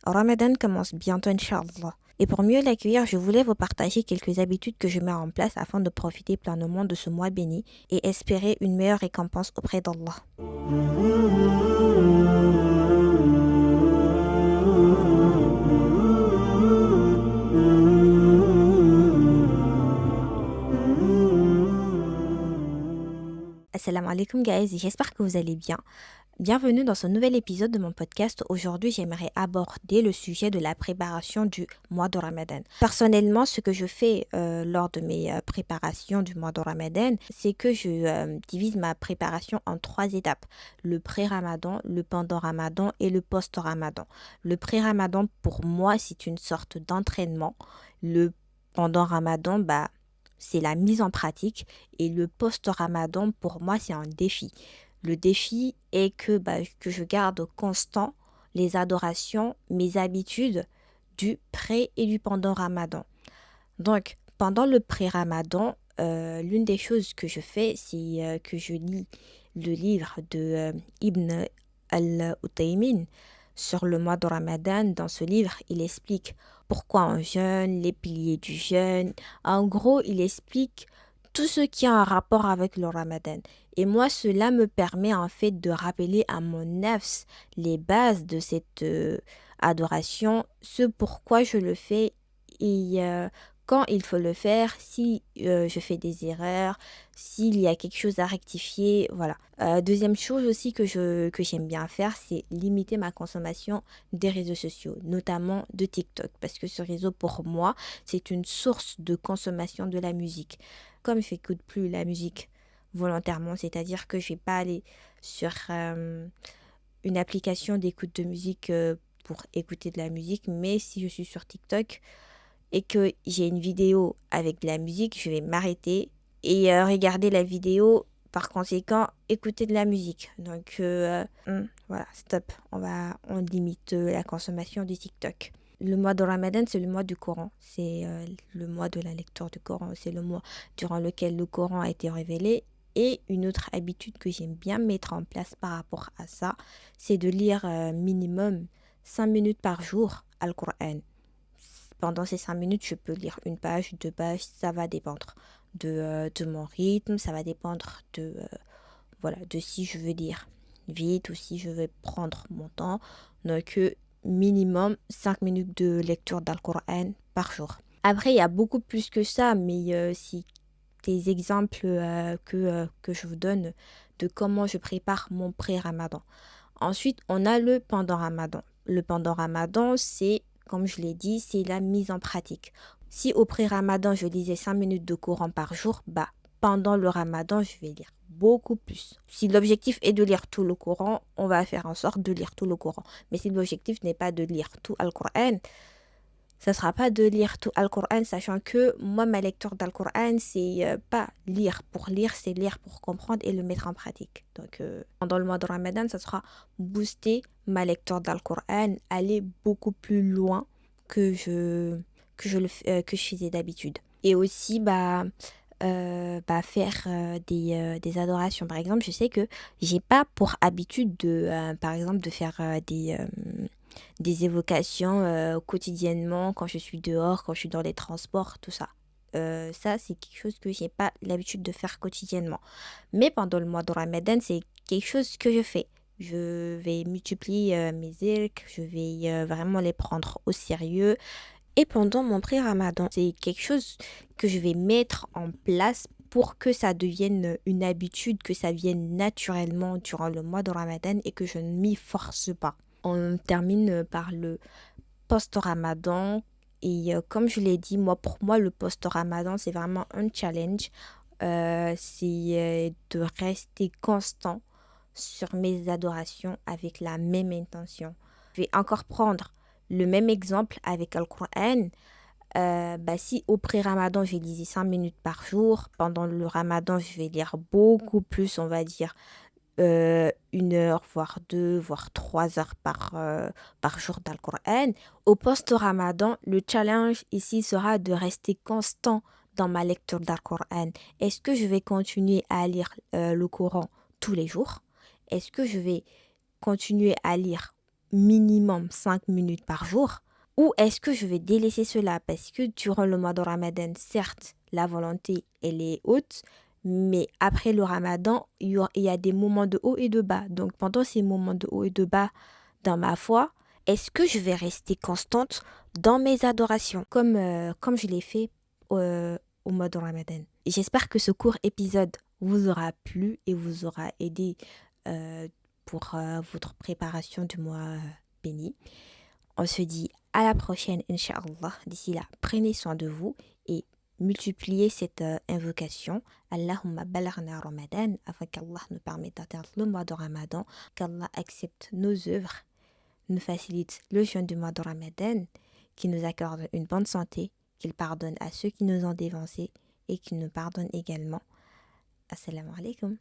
Ramadan commence bientôt, Inch'Allah. Et pour mieux l'accueillir, je voulais vous partager quelques habitudes que je mets en place afin de profiter pleinement de ce mois béni et espérer une meilleure récompense auprès d'Allah. Assalamu alaikum guys, j'espère que vous allez bien. Bienvenue dans ce nouvel épisode de mon podcast. Aujourd'hui, j'aimerais aborder le sujet de la préparation du mois de Ramadan. Personnellement, ce que je fais lors de mes préparations du mois de Ramadan, c'est que je divise ma préparation en 3 étapes. Le pré-Ramadan, le pendant Ramadan et le post-Ramadan. Le pré-Ramadan, pour moi, c'est une sorte d'entraînement. Le pendant Ramadan, c'est la mise en pratique. Et le post-Ramadan, pour moi, c'est un défi. Le défi est que je garde constant les adorations, mes habitudes du pré et du pendant Ramadan. Donc, pendant le pré-Ramadan, l'une des choses que je fais, c'est que je lis le livre de Ibn al-Utaymin sur le mois de Ramadan. Dans ce livre, il explique pourquoi on jeûne, les piliers du jeûne. En gros, il explique tout ce qui a un rapport avec le Ramadan. Et moi, cela me permet en fait de rappeler à mon nafs les bases de cette adoration, ce pourquoi je le fais et quand il faut le faire, si je fais des erreurs, s'il y a quelque chose à rectifier, voilà. Deuxième chose aussi que j'aime bien faire, c'est limiter ma consommation des réseaux sociaux, notamment de TikTok, parce que ce réseau, pour moi, c'est une source de consommation de la musique. Comme je n'écoute plus la musique volontairement, c'est-à-dire que je ne vais pas aller sur une application d'écoute de musique pour écouter de la musique, mais si je suis sur TikTok et que j'ai une vidéo avec de la musique, je vais m'arrêter et regarder la vidéo, par conséquent écouter de la musique. Donc voilà, stop, on limite la consommation du TikTok. Le mois de Ramadan, c'est le mois du Coran. C'est le mois de la lecture du Coran. C'est le mois durant lequel le Coran a été révélé. Et une autre habitude que j'aime bien mettre en place par rapport à ça, c'est de lire minimum 5 minutes par jour Al-Qur'an. Pendant ces 5 minutes, je peux lire une page, 2 pages, ça va dépendre de mon rythme, ça va dépendre de si je veux lire vite ou si je vais prendre mon temps. Donc, minimum 5 minutes de lecture d'Al-Qur'an par jour. Après, il y a beaucoup plus que ça, mais si des exemples que je vous donne de comment je prépare mon pré-Ramadan. Ensuite, on a le pendant Ramadan. Le pendant Ramadan, c'est, comme je l'ai dit, c'est la mise en pratique. Si au pré-Ramadan, je lisais 5 minutes de Coran par jour, pendant le Ramadan, je vais lire beaucoup plus. Si l'objectif est de lire tout le Coran, on va faire en sorte de lire tout le Coran. Mais si l'objectif n'est pas de lire tout Al-Qur'an, ça ne sera pas de lire tout Al-Qur'an, sachant que moi, ma lecture d'Al-Qur'an, c'est pas lire pour lire, c'est lire pour comprendre et le mettre en pratique. Donc, pendant le mois de Ramadan, ça sera booster ma lecture d'Al-Qur'an, aller beaucoup plus loin que je faisais d'habitude. Et aussi, faire des adorations. Par exemple, je sais que j'ai pas pour habitude par exemple, de faire des évocations quotidiennement quand je suis dehors, quand je suis dans les transports, tout ça. Ça, c'est quelque chose que j'ai pas l'habitude de faire quotidiennement. Mais pendant le mois de Ramadan, c'est quelque chose que je fais. Je vais multiplier mes zikrs, je vais vraiment les prendre au sérieux. Et pendant mon pré-Ramadan, c'est quelque chose que je vais mettre en place pour que ça devienne une habitude, que ça vienne naturellement durant le mois de Ramadan et que je ne m'y force pas. On termine par le post-Ramadan et comme je l'ai dit, pour moi, le post-Ramadan, c'est vraiment un challenge. C'est de rester constant sur mes adorations avec la même intention. Je vais encore prendre le même exemple avec Al-Qur'an. Si au pré-Ramadan, je lisais 5 minutes par jour, pendant le Ramadan, je vais lire beaucoup plus, on va dire 1 heure, voire 2, voire 3 heures par jour d'Al-Qur'an. Au post-Ramadan, le challenge ici sera de rester constant dans ma lecture d'Al-Qur'an. Est-ce que je vais continuer à lire le Coran tous les jours? Est-ce que je vais continuer à lire minimum 5 minutes par jour, ou est-ce que je vais délaisser cela parce que durant le mois de Ramadan, certes, la volonté, elle est haute, mais après le Ramadan, il y a des moments de haut et de bas. Donc pendant ces moments de haut et de bas dans ma foi, est-ce que je vais rester constante dans mes adorations comme je l'ai fait au mois de Ramadan? J'espère que ce court épisode vous aura plu et vous aura aidé euh, pour votre préparation du mois béni. On se dit à la prochaine, Inch'Allah. D'ici là, prenez soin de vous et multipliez cette invocation. Allahumma balaghna Ramadan, afin qu'Allah nous permette d'atteindre le mois de Ramadan, qu'Allah accepte nos œuvres, nous facilite le jeûne du mois de Ramadan, qu'il nous accorde une bonne santé, qu'il pardonne à ceux qui nous ont dévancés et qu'il nous pardonne également. Assalamu alaikum.